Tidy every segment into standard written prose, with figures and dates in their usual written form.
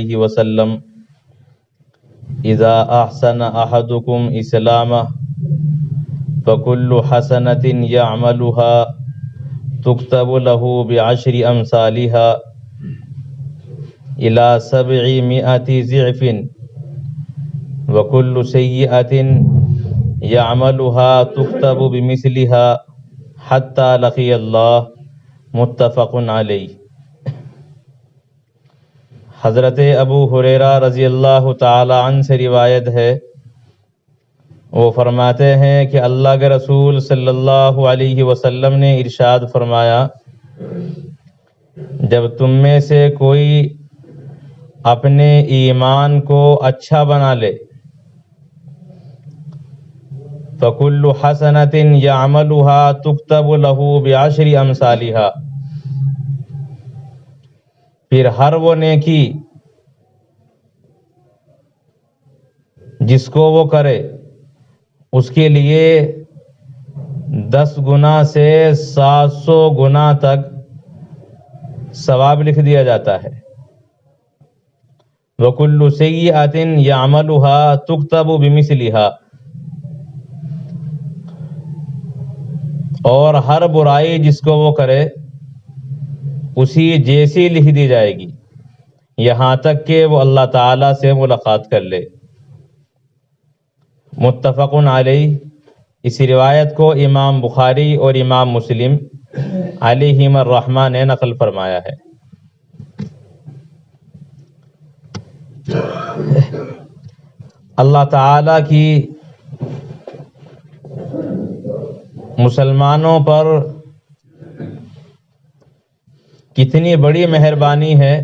علیہ وسلم اذا احسن احدکم اسلامہ فکل حسنۃ یعملها تکتب له بعشر امثالها الى 700 ضعف وکل سیئۃ یعملها تکتب بمثلها حتی لقی اللہ، متفق علیہ۔ حضرت ابو ہریرہ رضی اللہ تعالی عنہ سے روایت ہے، وہ فرماتے ہیں کہ اللہ کے رسول صلی اللہ علیہ وسلم نے ارشاد فرمایا، جب تم میں سے کوئی اپنے ایمان کو اچھا بنا لے فَكُلُّ حَسَنَةٍ يَعْمَلُهَا تُكْتَبُ لَهُ بِعَشْرِ أَمْثَالِهَا، پھر ہر وہ نیکی جس کو وہ کرے اس کے لیے 10 گنا سے 700 گنا تک ثواب لکھ دیا جاتا ہے۔ وَكُلُّ سَيِّئَةٍ يَعْمَلُهَا تُكْتَبُ بِمِثْلِهَا، اور ہر برائی جس کو وہ کرے اسی جیسی لکھ دی جائے گی، یہاں تک کہ وہ اللہ تعالیٰ سے ملاقات کر لے۔ متفق علیہ۔ اس روایت کو امام بخاری اور امام مسلم علیہم الرحمہ نے نقل فرمایا ہے۔ اللہ تعالیٰ کی مسلمانوں پر کتنی بڑی مہربانی ہے،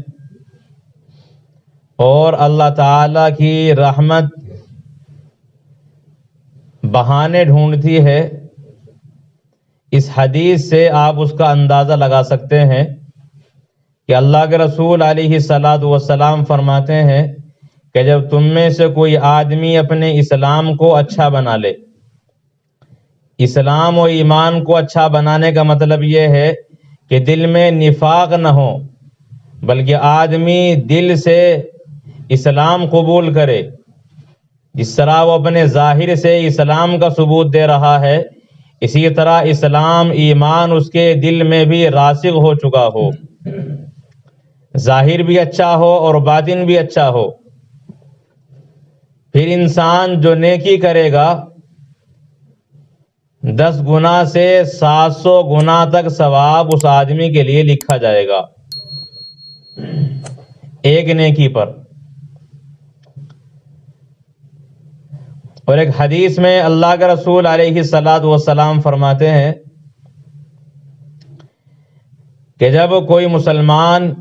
اور اللہ تعالیٰ کی رحمت بہانے ڈھونڈتی ہے۔ اس حدیث سے آپ اس کا اندازہ لگا سکتے ہیں کہ اللہ کے رسول علیہ الصلاۃ والسلام فرماتے ہیں کہ جب تم میں سے کوئی آدمی اپنے اسلام کو اچھا بنا لے، اسلام و ایمان کو اچھا بنانے کا مطلب یہ ہے کہ دل میں نفاق نہ ہو، بلکہ آدمی دل سے اسلام قبول کرے، جس طرح وہ اپنے ظاہر سے اسلام کا ثبوت دے رہا ہے، اسی طرح اسلام ایمان اس کے دل میں بھی راسخ ہو چکا ہو، ظاہر بھی اچھا ہو اور باطن بھی اچھا ہو۔ پھر انسان جو نیکی کرے گا 10 گنا سے 700 گنا تک ثواب اس آدمی کے لیے لکھا جائے گا ایک نیکی پر۔ اور ایک حدیث میں اللہ کے رسول علیہ الصلاۃ والسلام فرماتے ہیں کہ جب کوئی مسلمان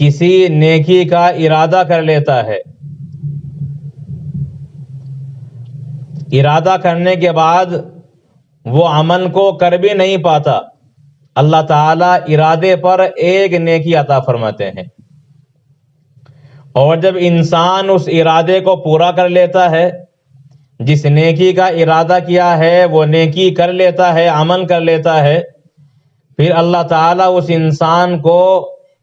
کسی نیکی کا ارادہ کر لیتا ہے، ارادہ کرنے کے بعد وہ عمل کو کر بھی نہیں پاتا، اللہ تعالیٰ ارادے پر ایک نیکی عطا فرماتے ہیں، اور جب انسان اس ارادے کو پورا کر لیتا ہے، جس نیکی کا ارادہ کیا ہے وہ نیکی کر لیتا ہے، عمل کر لیتا ہے، پھر اللہ تعالیٰ اس انسان کو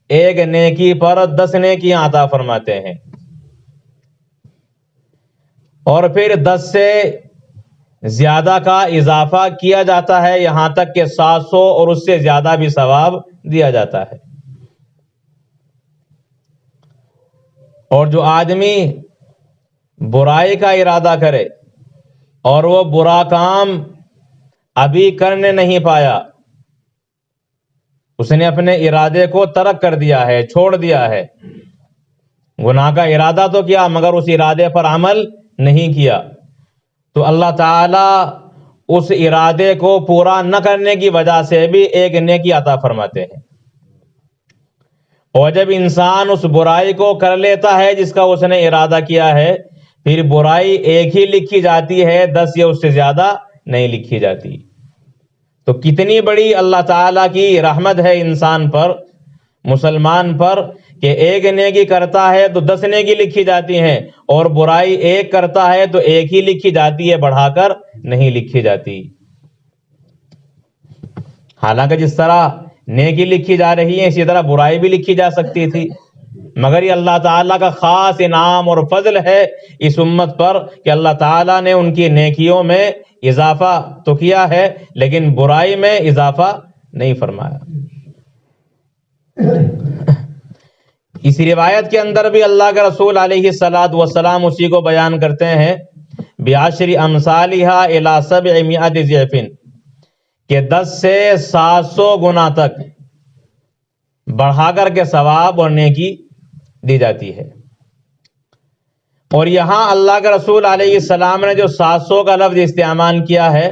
ایک نیکی پر 10 نیکیاں عطا فرماتے ہیں، اور پھر 10 سے زیادہ کا اضافہ کیا جاتا ہے، یہاں تک کہ 700 اور اس سے زیادہ بھی ثواب دیا جاتا ہے۔ اور جو آدمی برائی کا ارادہ کرے اور وہ برا کام ابھی کرنے نہیں پایا، اس نے اپنے ارادے کو ترک کر دیا ہے، چھوڑ دیا ہے، گناہ کا ارادہ تو کیا مگر اس ارادے پر عمل نہیں کیا، تو اللہ تعالیٰ اس ارادے کو پورا نہ کرنے کی وجہ سے بھی ایک نیکی عطا فرماتے ہیں۔ اور جب انسان اس برائی کو کر لیتا ہے جس کا اس نے ارادہ کیا ہے، پھر برائی ایک ہی لکھی جاتی ہے، 10 یا اس سے زیادہ نہیں لکھی جاتی۔ تو کتنی بڑی اللہ تعالیٰ کی رحمت ہے انسان پر، مسلمان پر، کہ ایک نیکی کرتا ہے تو 10 نیکی لکھی جاتی ہیں، اور برائی ایک کرتا ہے تو ایک ہی لکھی جاتی ہے، بڑھا کر نہیں لکھی جاتی۔ حالانکہ جس طرح نیکی لکھی جا رہی ہے اسی طرح برائی بھی لکھی جا سکتی تھی، مگر یہ اللہ تعالیٰ کا خاص انعام اور فضل ہے اس امت پر کہ اللہ تعالیٰ نے ان کی نیکیوں میں اضافہ تو کیا ہے لیکن برائی میں اضافہ نہیں فرمایا۔ اس روایت کے اندر بھی اللہ کے رسول علیہ الصلاۃ والسلام اسی کو بیان کرتے ہیں، بعشر امثالھا الی 700 ضعف، کہ 10 سے 700 گنا تک بڑھا کر کے ثواب اور نیکی دی جاتی ہے۔ اور یہاں اللہ کے رسول علیہ السلام نے جو 700 کا لفظ استعمال کیا ہے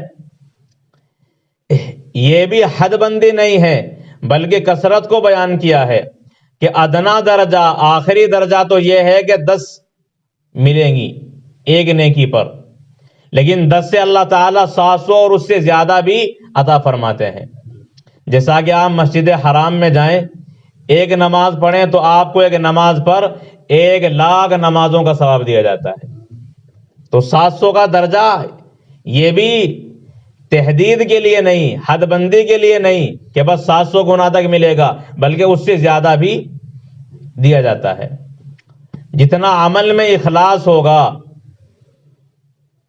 یہ بھی حد بندی نہیں ہے بلکہ کثرت کو بیان کیا ہے کہ ادنا درجہ، آخری درجہ تو یہ ہے کہ 10 ملیں گی ایک نیکی پر، لیکن 10 سے اللہ تعالیٰ 700 اور اس سے زیادہ بھی عطا فرماتے ہیں۔ جیسا کہ آپ مسجد حرام میں جائیں، ایک نماز پڑھیں تو آپ کو ایک نماز پر 1,00,000 نمازوں کا ثواب دیا جاتا ہے۔ تو 700 کا درجہ یہ بھی تحدید کے لیے نہیں، حد بندی کے لیے نہیں کہ بس 700 گنا تک ملے گا، بلکہ اس سے زیادہ بھی دیا جاتا ہے۔ جتنا عمل میں اخلاص ہوگا،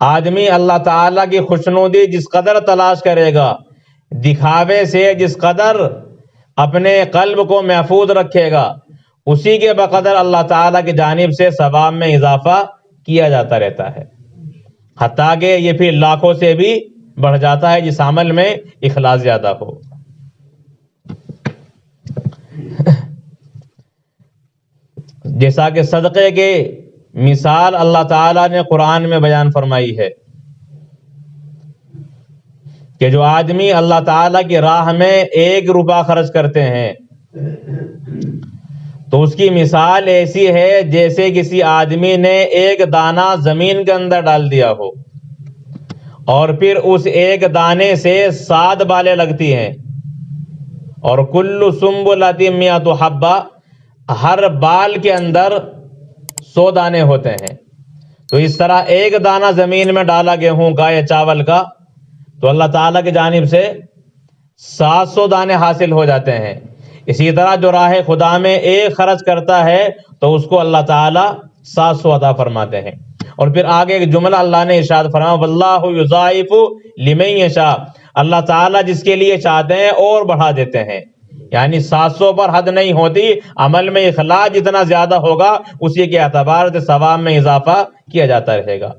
آدمی اللہ تعالیٰ کی خوشنودی جس قدر تلاش کرے گا، دکھاوے سے جس قدر اپنے قلب کو محفوظ رکھے گا، اسی کے بقدر اللہ تعالیٰ کی جانب سے ثواب میں اضافہ کیا جاتا رہتا ہے، حتیٰ کہ یہ پھر لاکھوں سے بھی بڑھ جاتا ہے جس عمل میں اخلاص زیادہ ہو۔ جیسا کہ صدقے کے مثال اللہ تعالیٰ نے قرآن میں بیان فرمائی ہے کہ جو آدمی اللہ تعالیٰ کی راہ میں 1 روپیہ خرچ کرتے ہیں تو اس کی مثال ایسی ہے جیسے کسی آدمی نے 1 دانہ زمین کے اندر ڈال دیا ہو اور پھر اس 1 دانے سے 7 بالیں لگتی ہیں، اور کل سنبلۃ 100 حبہ، ہر بال کے اندر 100 دانے ہوتے ہیں۔ تو اس طرح 1 دانہ زمین میں ڈالا گیہوں کا یا چاول کا تو اللہ تعالیٰ کی جانب سے 700 دانے حاصل ہو جاتے ہیں۔ اسی طرح جو راہ خدا میں 1 خرچ کرتا ہے تو اس کو اللہ تعالیٰ 700 عطا فرماتے ہیں۔ اور پھر آگے ایک جملہ اللہ نے ارشاد فرمایا، واللہ یضاعف لمن یشاء، اللہ تعالیٰ جس کے لیے چاہتے ہیں اور بڑھا دیتے ہیں۔ یعنی 700 پر حد نہیں ہوتی، عمل میں اخلاص جتنا زیادہ ہوگا اسی کے اعتبار سے ثواب میں اضافہ کیا جاتا رہے گا۔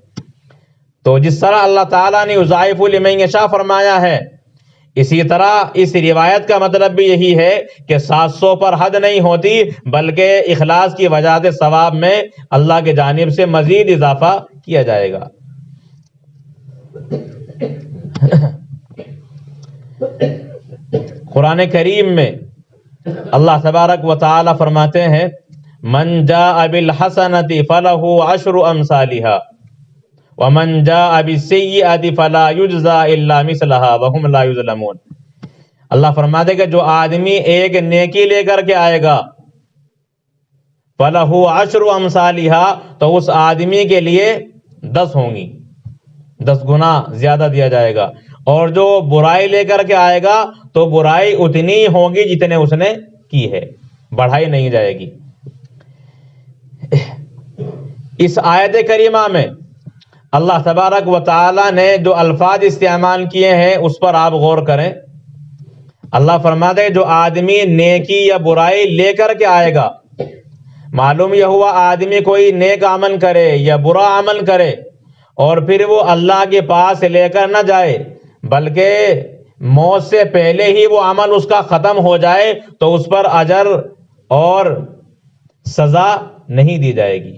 تو جس طرح اللہ تعالیٰ نے یضاعف لمن یشاء فرمایا ہے، اسی طرح اس روایت کا مطلب بھی یہی ہے کہ 700 پر حد نہیں ہوتی بلکہ اخلاص کی وجہ سے ثواب میں اللہ کی جانب سے مزید اضافہ کیا جائے گا۔ قرآن کریم میں اللہ تبارک و تعالی فرماتے ہیں، من جاء بالحسنۃ فلہ 10 امثالھا ومن جاء بالسیئۃ فلا یجزی الا مثلھا وہم لا یظلمون۔ اللہ فرماتے کہ جو آدمی ایک نیکی لے کر کے آئے گا فلہ 10 امثالھا، تو اس آدمی کے لیے 10 ہوں گی، 10 گنا زیادہ دیا جائے گا، اور جو برائی لے کر کے آئے گا تو برائی اتنی ہوگی جتنے اس نے کی ہے، بڑھائی نہیں جائے گی۔ اس آیت کریمہ میں اللہ تبارک و تعالی نے جو الفاظ استعمال کیے ہیں اس پر آپ غور کریں۔ اللہ فرماتے ہیں جو آدمی نیکی یا برائی لے کر کے آئے گا، معلوم یہ ہوا آدمی کوئی نیک عمل کرے یا برا عمل کرے اور پھر وہ اللہ کے پاس لے کر نہ جائے بلکہ موت سے پہلے ہی وہ عمل اس کا ختم ہو جائے تو اس پر اجر اور سزا نہیں دی جائے گی۔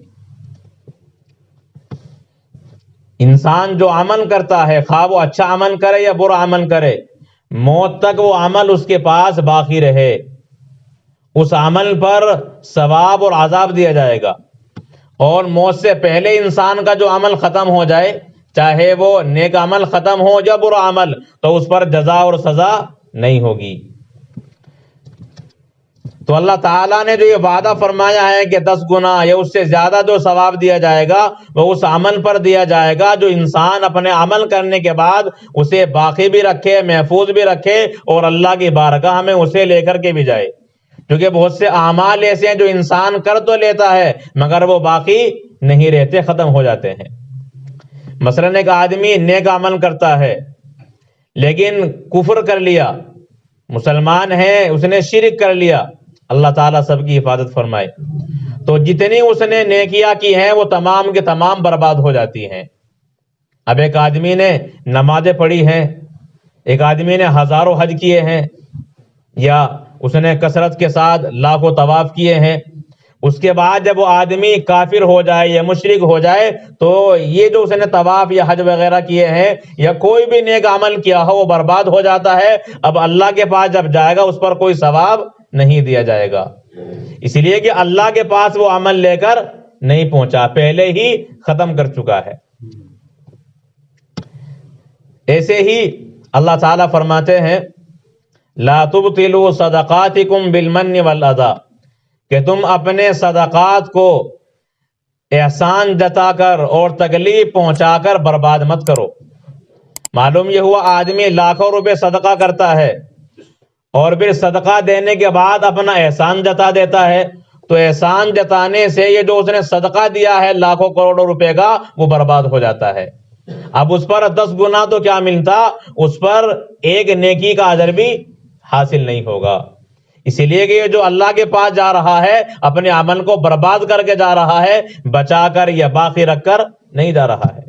انسان جو عمل کرتا ہے، خواہ وہ اچھا عمل کرے یا برا عمل کرے، موت تک وہ عمل اس کے پاس باقی رہے، اس عمل پر ثواب اور عذاب دیا جائے گا، اور موت سے پہلے انسان کا جو عمل ختم ہو جائے، چاہے وہ نیک عمل ختم ہو یا برا عمل، تو اس پر جزا اور سزا نہیں ہوگی۔ تو اللہ تعالیٰ نے جو یہ وعدہ فرمایا ہے کہ 10 گنا یا اس سے زیادہ جو ثواب دیا جائے گا وہ اس عمل پر دیا جائے گا جو انسان اپنے عمل کرنے کے بعد اسے باقی بھی رکھے، محفوظ بھی رکھے اور اللہ کی بارگاہ میں اسے لے کر کے بھی جائے۔ کیونکہ بہت سے اعمال ایسے ہیں جو انسان کر تو لیتا ہے مگر وہ باقی نہیں رہتے، ختم ہو جاتے ہیں۔ مثلاً ایک آدمی نیک عمل کرتا ہے لیکن کفر کر لیا، مسلمان ہے اس نے شرک کر لیا، اللہ تعالیٰ سب کی حفاظت فرمائے، تو جتنی اس نے نیکیاں کی ہیں وہ تمام کے تمام برباد ہو جاتی ہیں۔ اب ایک آدمی نے نمازیں پڑھی ہیں، ایک آدمی نے ہزاروں حج کیے ہیں، یا اس نے کثرت کے ساتھ لاکھوں طواف کیے ہیں، اس کے بعد جب وہ آدمی کافر ہو جائے یا مشرک ہو جائے تو یہ جو اس نے طواف یا حج وغیرہ کیے ہیں یا کوئی بھی نیک عمل کیا ہو وہ برباد ہو جاتا ہے۔ اب اللہ کے پاس جب جائے گا اس پر کوئی ثواب نہیں دیا جائے گا، اس لیے کہ اللہ کے پاس وہ عمل لے کر نہیں پہنچا، پہلے ہی ختم کر چکا ہے۔ ایسے ہی اللہ تعالیٰ فرماتے ہیں لا تبطلوا صدقاتکم بالمن والاذی، کہ تم اپنے صدقات کو احسان جتا کر اور تکلیف پہنچا کر برباد مت کرو۔ معلوم یہ ہوا آدمی لاکھوں روپے صدقہ کرتا ہے اور پھر صدقہ دینے کے بعد اپنا احسان جتا دیتا ہے، تو احسان جتانے سے یہ جو اس نے صدقہ دیا ہے لاکھوں کروڑوں روپے کا وہ برباد ہو جاتا ہے۔ اب اس پر 10 گنا تو کیا ملتا، اس پر ایک نیکی کا اجر بھی حاصل نہیں ہوگا۔ اسی لیے کہ یہ جو اللہ کے پاس جا رہا ہے اپنے عمل کو برباد کر کے جا رہا ہے، بچا کر یا باقی رکھ کر نہیں جا رہا ہے۔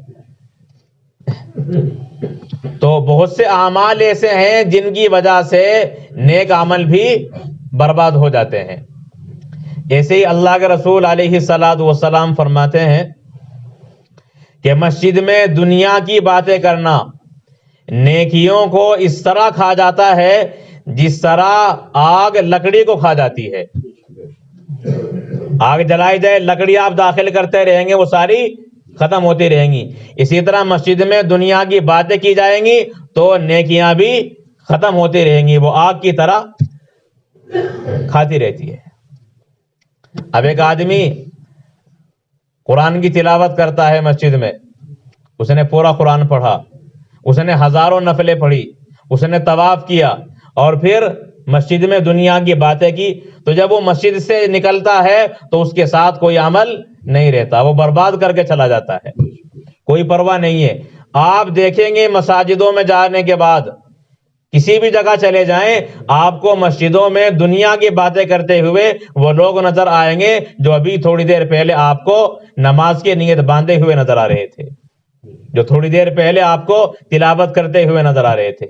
تو بہت سے اعمال ایسے ہیں جن کی وجہ سے نیک عمل بھی برباد ہو جاتے ہیں۔ ایسے ہی اللہ کے رسول علیہ الصلوۃ والسلام فرماتے ہیں کہ مسجد میں دنیا کی باتیں کرنا نیکیوں کو اس طرح کھا جاتا ہے جس طرح آگ لکڑی کو کھا جاتی ہے۔ آگ جلائی جائے، لکڑی آپ داخل کرتے رہیں گے وہ ساری ختم ہوتی رہیں گی، اسی طرح مسجد میں دنیا کی باتیں کی جائیں گی تو نیکیاں بھی ختم ہوتی رہیں گی، وہ آگ کی طرح کھاتی رہتی ہے۔ اب ایک آدمی قرآن کی تلاوت کرتا ہے مسجد میں، اس نے پورا قرآن پڑھا، اس نے ہزاروں نفلیں پڑھی، اس نے طواف کیا اور پھر مسجد میں دنیا کی باتیں کی، تو جب وہ مسجد سے نکلتا ہے تو اس کے ساتھ کوئی عمل نہیں رہتا، وہ برباد کر کے چلا جاتا ہے، کوئی پرواہ نہیں ہے۔ آپ دیکھیں گے مساجدوں میں جانے کے بعد کسی بھی جگہ چلے جائیں آپ کو مسجدوں میں دنیا کی باتیں کرتے ہوئے وہ لوگ نظر آئیں گے جو ابھی تھوڑی دیر پہلے آپ کو نماز کی نیت باندھے ہوئے نظر آ رہے تھے، جو تھوڑی دیر پہلے آپ کو تلاوت کرتے ہوئے نظر آ رہے تھے۔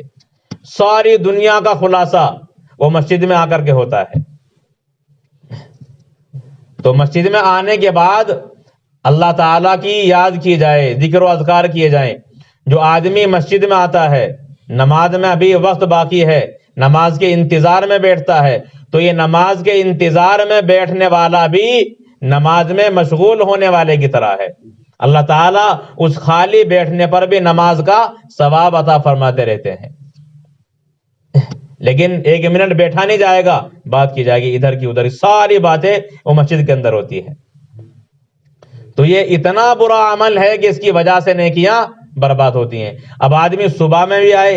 ساری دنیا کا خلاصہ وہ مسجد میں آ کر کے ہوتا ہے۔ تو مسجد میں آنے کے بعد اللہ تعالیٰ کی یاد کی جائے، ذکر و اذکار کیے جائیں۔ جو آدمی مسجد میں آتا ہے، نماز میں ابھی وقت باقی ہے، نماز کے انتظار میں بیٹھتا ہے، تو یہ نماز کے انتظار میں بیٹھنے والا بھی نماز میں مشغول ہونے والے کی طرح ہے۔ اللہ تعالیٰ اس خالی بیٹھنے پر بھی نماز کا ثواب عطا فرماتے رہتے ہیں۔ لیکن 1 منٹ بیٹھا نہیں جائے گا، بات کی جائے گی ادھر کی ادھر، ساری باتیں وہ مسجد کے اندر ہوتی ہے۔ تو یہ اتنا برا عمل ہے کہ اس کی وجہ سے نیکیاں برباد ہوتی ہیں۔ اب آدمی صبح میں بھی آئے،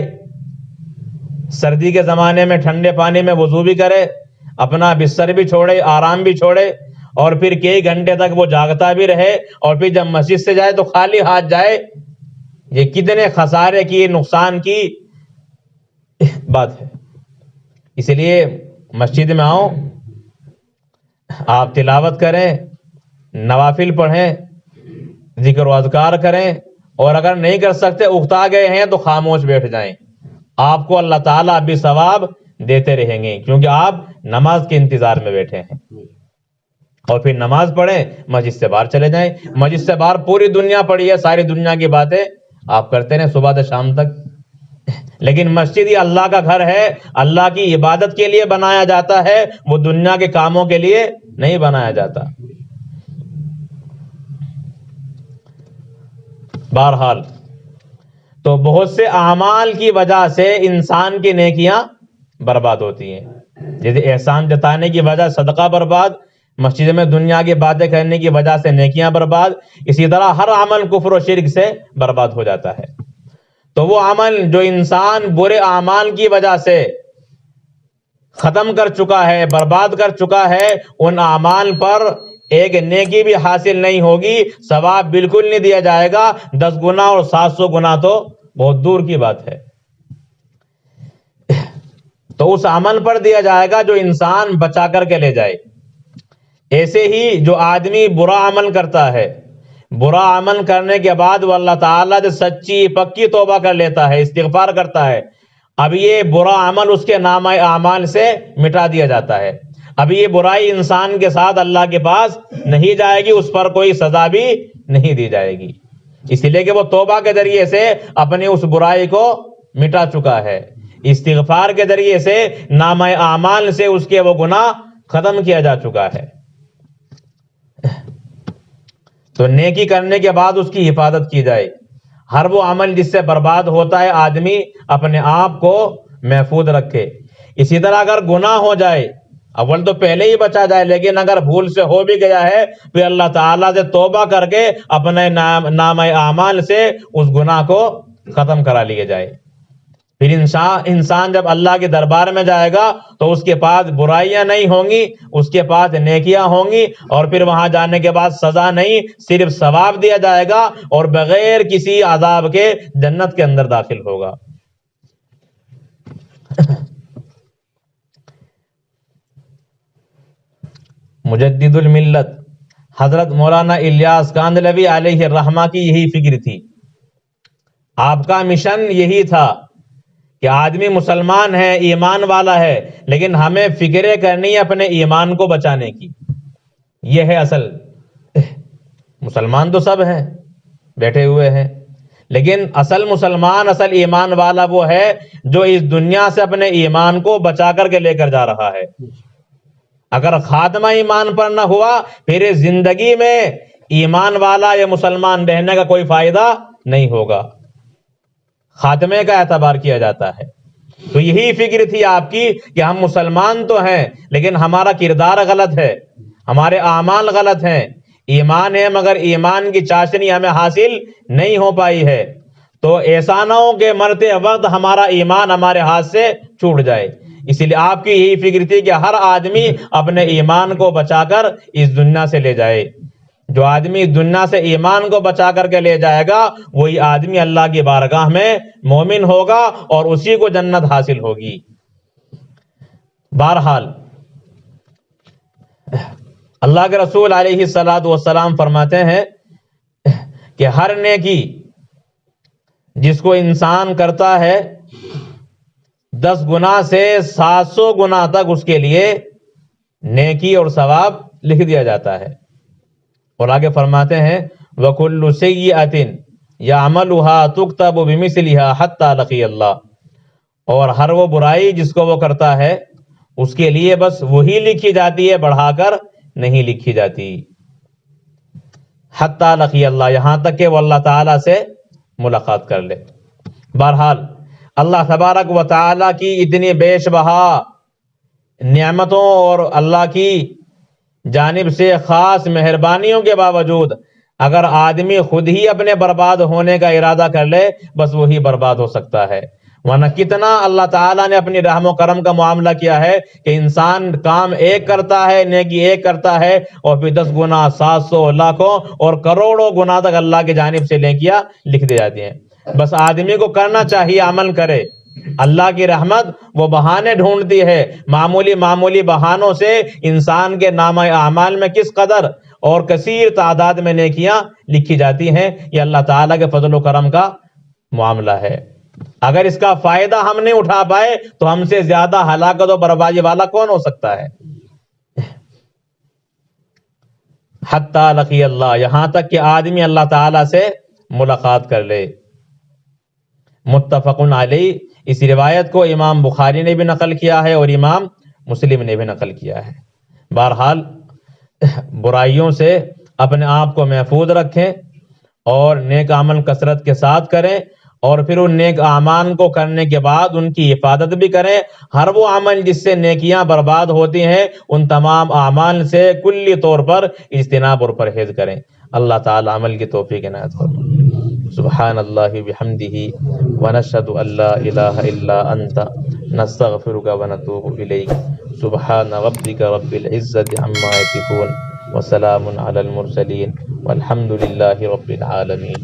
سردی کے زمانے میں ٹھنڈے پانی میں وضو بھی کرے، اپنا بستر بھی چھوڑے، آرام بھی چھوڑے، اور پھر کئی گھنٹے تک وہ جاگتا بھی رہے، اور پھر جب مسجد سے جائے تو خالی ہاتھ جائے، یہ کتنے خسارے کی، نقصان کی بات ہے۔ اس لیے مسجد میں آؤ، آپ تلاوت کریں، نوافل پڑھیں، ذکر و اذکار کریں، اور اگر نہیں کر سکتے، اکتا گئے ہیں تو خاموش بیٹھ جائیں، آپ کو اللہ تعالیٰ بھی ثواب دیتے رہیں گے، کیونکہ آپ نماز کے انتظار میں بیٹھے ہیں۔ اور پھر نماز پڑھیں، مسجد سے باہر چلے جائیں، مسجد سے باہر پوری دنیا پڑی ہے، ساری دنیا کی باتیں آپ کرتے رہیں صبح سے شام تک، لیکن مسجد یہ اللہ کا گھر ہے، اللہ کی عبادت کے لیے بنایا جاتا ہے، وہ دنیا کے کاموں کے لیے نہیں بنایا جاتا۔ بہرحال تو بہت سے اعمال کی وجہ سے انسان کی نیکیاں برباد ہوتی ہیں، جیسے احسان جتانے کی وجہ صدقہ برباد، مسجد میں دنیا کی باتیں کرنے کی وجہ سے نیکیاں برباد، اسی طرح ہر عمل کفر و شرک سے برباد ہو جاتا ہے۔ تو وہ عمل جو انسان برے اعمال کی وجہ سے ختم کر چکا ہے، برباد کر چکا ہے، ان اعمال پر ایک نیکی بھی حاصل نہیں ہوگی، ثواب بالکل نہیں دیا جائے گا، 10 گنا اور 700 گنا تو بہت دور کی بات ہے۔ تو اس عمل پر دیا جائے گا جو انسان بچا کر کے لے جائے۔ ایسے ہی جو آدمی برا عمل کرتا ہے، برا عمل کرنے کے بعد وہ اللہ تعالیٰ سے سچی پکی توبہ کر لیتا ہے، استغفار کرتا ہے، اب یہ برا عمل اس کے نامہ اعمال سے مٹا دیا جاتا ہے، اب یہ برائی انسان کے ساتھ اللہ کے پاس نہیں جائے گی، اس پر کوئی سزا بھی نہیں دی جائے گی، اس لیے کہ وہ توبہ کے ذریعے سے اپنی اس برائی کو مٹا چکا ہے، استغفار کے ذریعے سے نامہ اعمال سے اس کے وہ گناہ ختم کیا جا چکا ہے۔ تو نیکی کرنے کے بعد اس کی حفاظت کی جائے، ہر وہ عمل جس سے برباد ہوتا ہے آدمی اپنے آپ کو محفوظ رکھے۔ اسی طرح اگر گناہ ہو جائے، اول تو پہلے ہی بچا جائے، لیکن اگر بھول سے ہو بھی گیا ہے پھر اللہ تعالیٰ سے توبہ کر کے اپنے نامہ اعمال سے اس گناہ کو ختم کرا لیا جائے۔ پھر انسان جب اللہ کے دربار میں جائے گا تو اس کے پاس برائیاں نہیں ہوں گی، اس کے پاس نیکیاں ہوں گی، اور پھر وہاں جانے کے بعد سزا نہیں، صرف ثواب دیا جائے گا، اور بغیر کسی عذاب کے جنت کے اندر داخل ہوگا۔ مجدد الملت حضرت مولانا الیاس کاندھلوی علیہ الرحمہ کی یہی فکر تھی، آپ کا مشن یہی تھا کہ آدمی مسلمان ہے، ایمان والا ہے، لیکن ہمیں فکریں کرنی ہے اپنے ایمان کو بچانے کی۔ یہ ہے اصل، مسلمان تو سب ہیں بیٹھے ہوئے ہیں، لیکن اصل مسلمان، اصل ایمان والا وہ ہے جو اس دنیا سے اپنے ایمان کو بچا کر کے لے کر جا رہا ہے۔ اگر خاتمہ ایمان پر نہ ہوا پھر زندگی میں ایمان والا یا مسلمان رہنے کا کوئی فائدہ نہیں ہوگا، خاتمے کا اعتبار کیا جاتا ہے۔ تو یہی فکر تھی آپ کی کہ ہم مسلمان تو ہیں لیکن ہمارا کردار غلط ہے، ہمارے اعمال غلط ہیں، ایمان ہے مگر ایمان کی چاشنی ہمیں حاصل نہیں ہو پائی ہے، تو ایسا نہ ہو کہ مرتے وقت ہمارا ایمان ہمارے ہاتھ سے چھوٹ جائے۔ اس لیے آپ کی یہی فکر تھی کہ ہر آدمی اپنے ایمان کو بچا کر اس دنیا سے لے جائے۔ جو آدمی اس دنیا سے ایمان کو بچا کر کے لے جائے گا وہی آدمی اللہ کی بارگاہ میں مومن ہوگا اور اسی کو جنت حاصل ہوگی۔ بہرحال اللہ کے رسول علیہ الصلوۃ والسلام فرماتے ہیں کہ ہر نیکی جس کو انسان کرتا ہے 10 گنا سے 700 گنا تک اس کے لیے نیکی اور ثواب لکھ دیا جاتا ہے۔ اور آگے فرماتے ہیں وَكُلُّ سَيِّئَةٍ يَعْمَلُهَا تُكْتَبُ بِمِثْلِهَا حَتَّى لَقِيَ اللَّهِ، اور ہر وہ برائی جس کو وہ کرتا ہے اس کے لیے بس وہی لکھی جاتی ہے، بڑھا کر نہیں لکھی جاتی۔ حَتَّى لَقِيَ اللَّهِ، یہاں تک کہ وہ اللہ تعالیٰ سے ملاقات کر لے۔ بہرحال اللہ تبارک و تعالیٰ کی اتنی بیش بہا نعمتوں اور اللہ کی جانب سے خاص مہربانیوں کے باوجود اگر آدمی خود ہی اپنے برباد ہونے کا ارادہ کر لے بس وہی برباد ہو سکتا ہے، ورنہ کتنا اللہ تعالیٰ نے اپنی رحم و کرم کا معاملہ کیا ہے کہ انسان کام ایک کرتا ہے، نیکی ایک کرتا ہے، اور پھر 10 گنا 700 لاکھوں اور کروڑوں گنا تک اللہ کی جانب سے نیکیاں لکھ دی جاتی ہیں۔ بس آدمی کو کرنا چاہیے، عمل کرے۔ اللہ کی رحمت وہ بہانے ڈھونڈتی ہے، معمولی بہانوں سے انسان کے نامہ اعمال میں کس قدر اور کثیر تعداد میں نیکیاں لکھی جاتی ہیں۔ یہ اللہ تعالیٰ کے فضل و کرم کا معاملہ ہے۔ اگر اس کا فائدہ ہم نہیں اٹھا پائے تو ہم سے زیادہ ہلاکت و بربادی والا کون ہو سکتا ہے؟ حتی لقی اللہ، یہاں تک کہ آدمی اللہ تعالیٰ سے ملاقات کر لے۔ متفق علیہ، اس روایت کو امام بخاری نے بھی نقل کیا ہے اور امام مسلم نے بھی نقل کیا ہے۔ بہرحال برائیوں سے اپنے آپ کو محفوظ رکھیں اور نیک عمل کثرت کے ساتھ کریں، اور پھر ان نیک اعمال کو کرنے کے بعد ان کی حفاظت بھی کریں۔ ہر وہ عمل جس سے نیکیاں برباد ہوتی ہیں ان تمام اعمال سے کلی طور پر اجتناب اور پرہیز کریں۔ اللہ تعالی عمل کی توفیق عنایت فرمائے۔ سبحان اللہ بحمدہ ونشہد ان لا الہ الا انت نستغفرک ونتوب الیک سبحان ربک رب العزت عما یصفون وسلام علی المرسلین والحمد للہ رب العالمین.